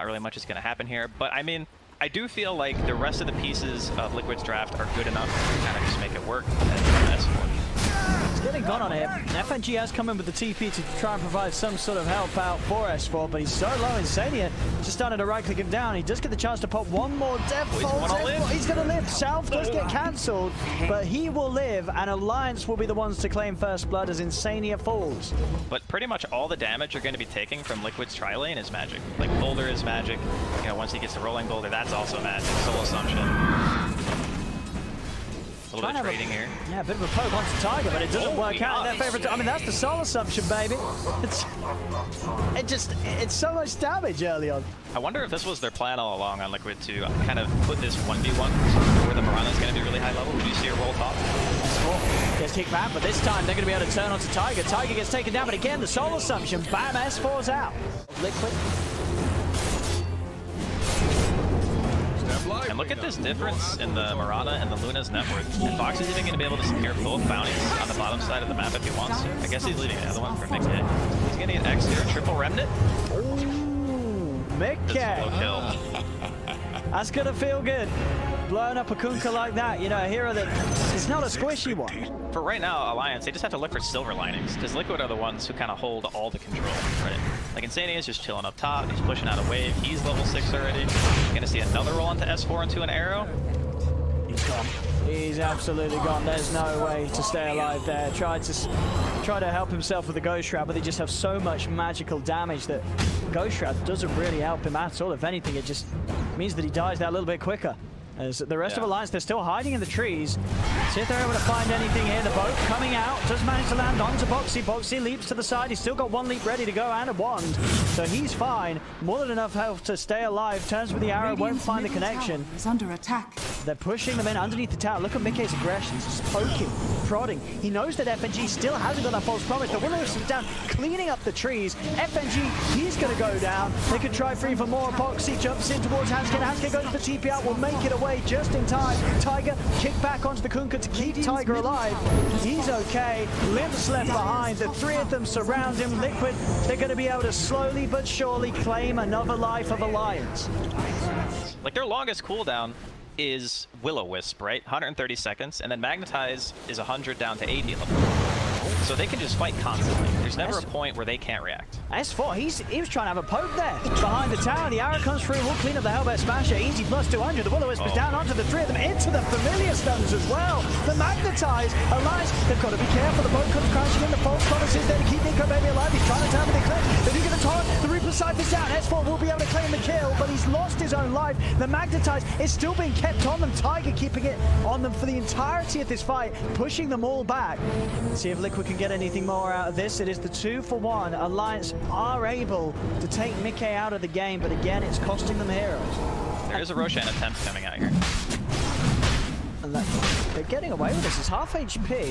not really much is going to happen here. But I mean, I do feel like the rest of the pieces of Liquid's draft are good enough to kind of just make it work. He's getting gone on it. FNG has come in with the TP to try and provide some sort of help out for S4, but he's so low. Insania just started to right-click him down. He does get the chance to pop one more death bolt. He's going to live. Salve does get cancelled, but he will live, and Alliance will be the ones to claim first blood as Insania falls. But pretty much all the damage you're going to be taking from Liquid's tri-lane is magic. Like, Boulder is magic. You know, once he gets the rolling Boulder, that's also magic. Soul Assumption. A little bit of trading here. Yeah, a bit of a poke onto Tiger, but it doesn't work out in their favor. I mean, that's the Soul Assumption, baby. It's so much damage early on. I wonder if this was their plan all along on Liquid to kind of put this 1v1 where the Mirana is going to be really high level. Would you see a roll top? Gets kicked back, but this time they're going to be able to turn onto Tiger. Tiger gets taken down, but again, the Soul Assumption. Bam, S4's out. Liquid. And look at this difference in the Mirana and the Luna's net worth. And Fox is even going to be able to secure both bounties on the bottom side of the map if he wants to. I guess he's leaving the other one for Mickey. He's going to get X here. Triple Remnant. Ooh, Mickey. That's going to feel good. Blowing up a Kunkka like that, you know, a hero that is not a squishy one. For right now, Alliance, they just have to look for silver linings, because Liquid are the ones who kind of hold all the control, right? Like, Insania is just chilling up top, he's pushing out a wave, he's level 6 already. You're gonna see another roll into S4 into an arrow. He's gone. He's absolutely gone. There's no way to stay alive there. Tried to help himself with the Ghost Shroud, but they just have so much magical damage that Ghost Shroud doesn't really help him at all. If anything, it just means that he dies that little bit quicker. As the rest of Alliance, they're still hiding in the trees. See if they're able to find anything here. The boat coming out, does manage to land onto Boxy. Boxy leaps to the side. He's still got one leap ready to go and a wand. So he's fine. More than enough health to stay alive. Turns with the arrow, won't find the connection. Is under attack. They're pushing them in underneath the tower. Look at Mickey's aggression. He's just poking, prodding. He knows that FNG still hasn't got that false promise. The Willows is down, cleaning up the trees. FNG, he's going to go down. They could try for even more. Boxy jumps in towards Hanskin. Hanskin goes for the TP out, will make it away just in time. Tiger kick back onto the Kunkka to keep Tiger alive. He's okay. Limp's left behind. The three of them surround him. Liquid, they're going to be able to slowly but surely claim another life of Alliance. Like, their longest cooldown is Will-O-Wisp, right? 130 seconds, and then Magnetize is 100 down to 80 level. So they can just fight constantly. There's never a point where they can't react. S4, he was trying to have a poke there. Behind the tower, the arrow comes through, will clean up the Hellbear Smasher. Easy plus 200. The Will-O-Wisp is down onto the three of them, into the Familiar Stones as well. The Magnetize, Alliance, they've got to be careful. The boat comes crashing in. The false promise is there to keep Nico Baby alive. He's trying to turn with the Eclipse. They do get the torrent. The Reaper Cypher's down. S4 will be able to claim the kill, but he's lost his own life. The Magnetize is still being kept on them. Tiger keeping it on them for the entirety of this fight, pushing them all back. Let's see if Liquid can get anything more out of this. It is the 2-for-1. Alliance are able to take Mickey out of the game, but again, it's costing them heroes. There is a Roshan attempt coming out here. And they're getting away with this. It's half HP.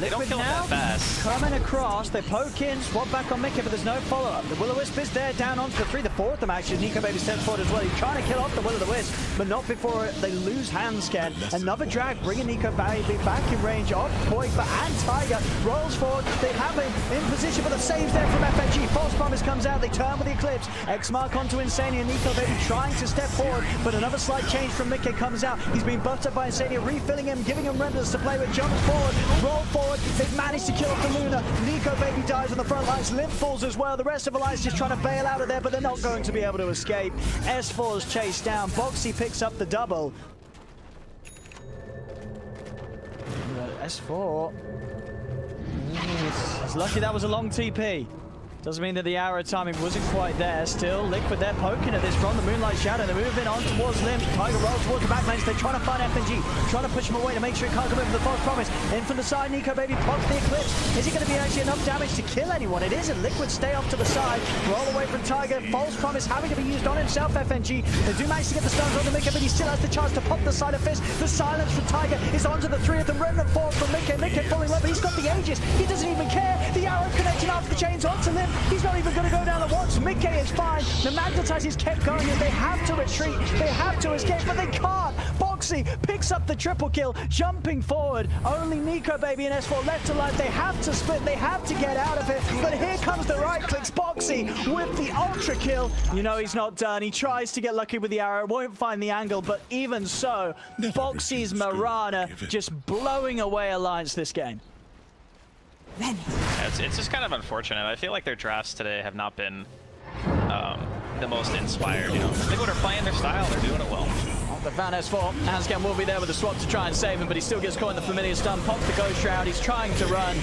They don't kill now, that fast. Coming across, they poke in, swap back on Mickey, but there's no follow-up. The Will-O-Wisp is there, down onto the three. The four of them, actually. Nico Baby steps forward as well. He's trying to kill off the Will-O-Wisp, but not before they lose Handscan. Another drag, bringing Nico Baby back in range of Poifa and Tiger. Rolls forward, they have him in position, but the saves there from FNG. False Promise comes out, they turn with the Eclipse. X-Mark onto Insania. Nico Baby trying to step forward, but another slight change from Mickey comes out. He's being buffed up by Insania, refilling him, giving him remnants to play with. Jumps forward, roll forward. They've managed to kill off the Luna. Nico Baby dies on the front lines. Limp falls as well. The rest of Alliance just trying to bail out of there, but they're not going to be able to escape. S4 is chased down. Boxy picks up the double. S4. He's lucky that was a long TP. Doesn't mean that the arrow timing wasn't quite there. Still, Liquid, they're poking at this from the Moonlight Shadow. They're moving on towards Limp. Tiger rolls towards the back lanes. They're trying to find FNG. Trying to push him away to make sure he can't come in for the false promise. In from the side, Nico Baby pops the Eclipse. Is he going to be actually enough damage to kill anyone? It isn't. Liquid stay off to the side. Roll away from Tiger. False promise having to be used on himself, FNG. They do manage to get the stuns on the Mickey, but he still has the chance to pop the side of fist. The silence from Tiger is onto the three of them. Remnant falls from Mickey. Mickey falling low, but he's got the Aegis. He doesn't even care. The arrow connecting after the chains onto Limp. He's not even going to go down at once. Mickey is fine. The Magnetize is kept going and they have to retreat. They have to escape, but they can't. Box Boxy picks up the triple kill, jumping forward. Only Nico Baby and S4 left alive. They have to split, they have to get out of it. But here comes the right clicks. Boxy with the ultra kill. You know he's not done. He tries to get lucky with the arrow, won't find the angle, but even so, Boxy's Marana just blowing away Alliance this game. It's just kind of unfortunate. I feel like their drafts today have not been the most inspired, you know. Liquid are playing their style, they're doing it well. The Van S4, Hanscam will be there with the swap to try and save him, but he still gets caught in the familiar stun. Pops the Ghost Shroud, he's trying to run,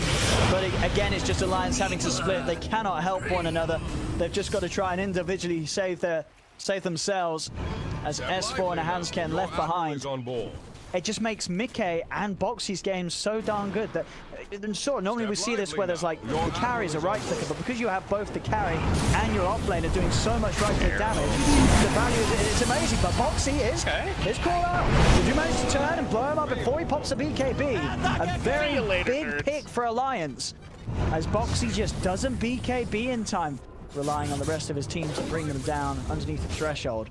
but again, it's just Alliance having to split. They cannot help one another. They've just got to try and individually save themselves as S4 and a Hanscam left behind. It just makes Mickey and Boxy's games so darn good that normally we see this where there's like the carries are right clicker, but because you have both the carry and your offlaner doing so much right click damage, the value is amazing. But Boxy is called out. Did you manage to turn and blow him up before he pops a BKB? A very big pick for Alliance, as Boxy just doesn't BKB in time, relying on the rest of his team to bring them down underneath the threshold.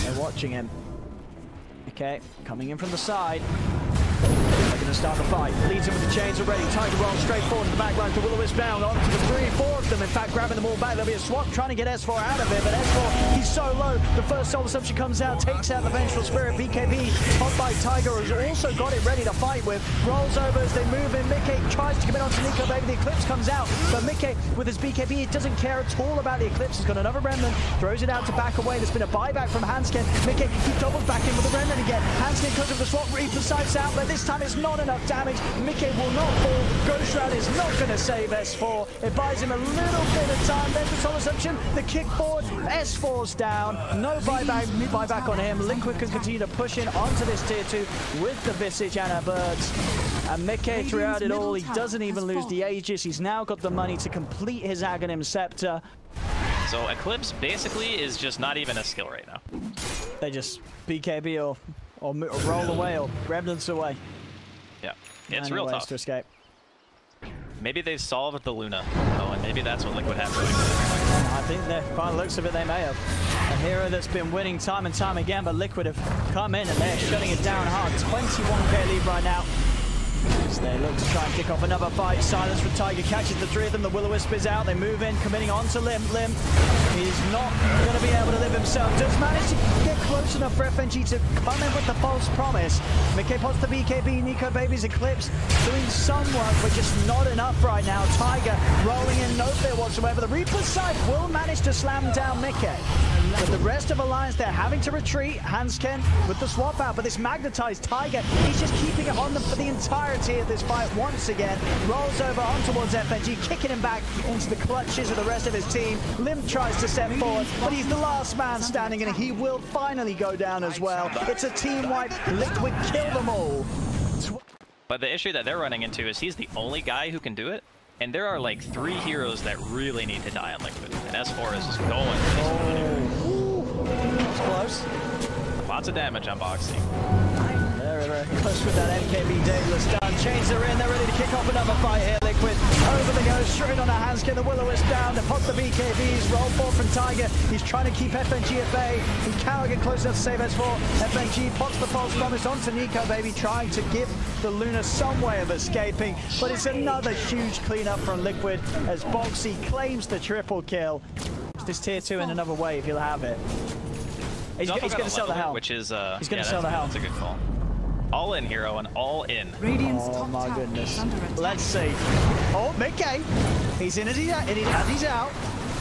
They're watching him. Okay, coming in from the side. They're going to start the fight. Leads him with the chains already. Tiger rolls straight forward to the back line to Will-O-Wisp down. On to the 3-4 of them. In fact, grabbing them all back. There'll be a swap trying to get S4 out of it. But S4, he's so low. The first Soul Assumption comes out, takes out the Vengeful Spirit. BKB, top by Tiger, has also got it ready to fight with. Rolls over as they move in. Mickey tries to come in onto Nico Baby. The Eclipse comes out. But Mickey, with his BKB, he doesn't care at all about the Eclipse. He's got another Remnant. Throws it out to back away. There's been a buyback from Hansken. Mickey, he doubles back in with the Remnant again. Hansken comes with the swap. Reaper sights out, but this time it's not enough damage. Mickey will not fall. Ghost Shroud is not going to save S4. It buys him a little bit of time. There's the Soul Assumption. The kick forward. S4's down. No buyback on him. Liquid can continue to push in onto this tier 2 with the Visage and her birds. And Mickey, throughout it all, he doesn't even lose the Aegis. He's now got the money to complete his Aghanim Scepter. So Eclipse basically is just not even a skill right now. They just BKB or roll away or Remnants away. Yeah, it's real tough to escape. Maybe they solved the Luna, and maybe that's what Liquid have. I think by the looks of it, they may have. A hero that's been winning time and time again, but Liquid have come in and they're shutting it down hard. 21k lead right now. As they look to try and kick off another fight. Silence from Tiger, catches the 3 of them. The Will-O-Wisp is out. They move in, committing onto Lim. Lim, he's not going to be able to live himself. Does manage to get close enough for FNG to come in with the false promise. Mickey pots the BKB. Nico Baby's Eclipse doing some work, but just not enough right now. Tiger rolling in no fear whatsoever. The Reaper's side will manage to slam down Mickey. But the rest of Alliance, they're having to retreat. Hansken with the swap out, but this magnetized Tiger, he's just keeping it on them for the entirety of this fight once again. Rolls over on towards FNG, kicking him back into the clutches of the rest of his team. Lim tries to step forward, but he's the last man standing, and he will finally go down as well. It's a team wipe. Liquid kill them all. But the issue that they're running into is he's the only guy who can do it. And there are like 3 heroes that really need to die on Liquid. And S4 is just going for this That's close. Lots of damage on Boxy. Very close with that MKB Daedalus done. Chains are in, they're ready to kick off another fight here. Liquid over the go, straight on a Hansken. The Will-O-Wisp down, they pop the BKBs, roll forward from Tiger. He's trying to keep FNG at bay. He cannot get close enough to save S4. FNG pops the false promise onto Nico Baby, trying to give the Luna some way of escaping. But it's another huge cleanup from Liquid as Boxy claims the triple kill. This tier 2 in another wave, he'll have it. He's going to sell the helm. Which is, he's going to sell the helm. That's a good call. All in, hero, and all in. Oh my goodness. Let's see. Oh, Mickey. He's in as he's out.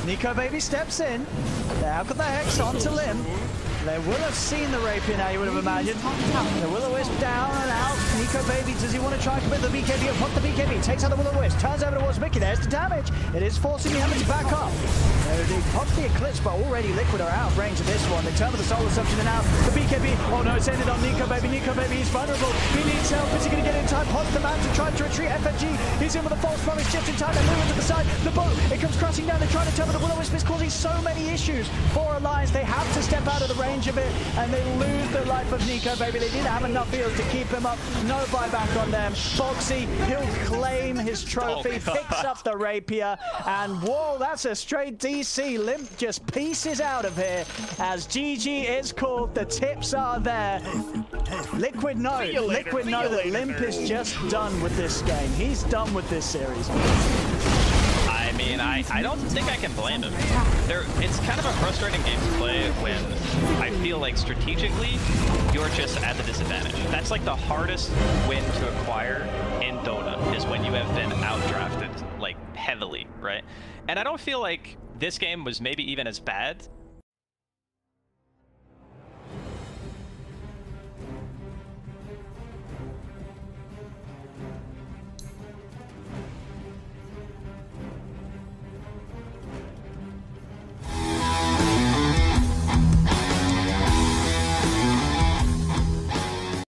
Nico Baby steps in. Now got the Hex onto Lim. They will have seen the Rapier now, you would have imagined. The Will-O-Wisp down and out. Nico Baby, does he want to try and commit the BKB or pop the BKB? Takes out the Will-O-Wisp, turns over towards Mickey. There's the damage. It is forcing the Hammer to back up. They pop the Eclipse, but already Liquid are out of range of this one. They turn with the Soul Assumption and out. The BKB, oh no, it's ended on Nico Baby. Nico Baby is vulnerable. He needs help. Is he going to get in time? Pops the man to try to retreat. FNG, he's in with a false promise just in time. They move to the side. The boat, it comes crashing down. They're trying to turn with the Will-O-Wisp. It's causing so many issues for Alliance. They have to step out of the range range of it, and they lose the life of Nico Baby. They didn't have enough heals to keep him up. No buyback on them. Foxy, he'll claim his trophy, picks up the rapier, and whoa, that's a straight DC. Limp just pieces out of here as GG is called. The tips are there. Liquid know that Limp is just done with this game. He's done with this series. I mean, I don't think I can blame him. It's kind of a frustrating game to play when I feel like strategically you're just at the disadvantage. That's like the hardest win to acquire in Dota, is when you have been outdrafted like heavily, right? And I don't feel like this game was maybe even as bad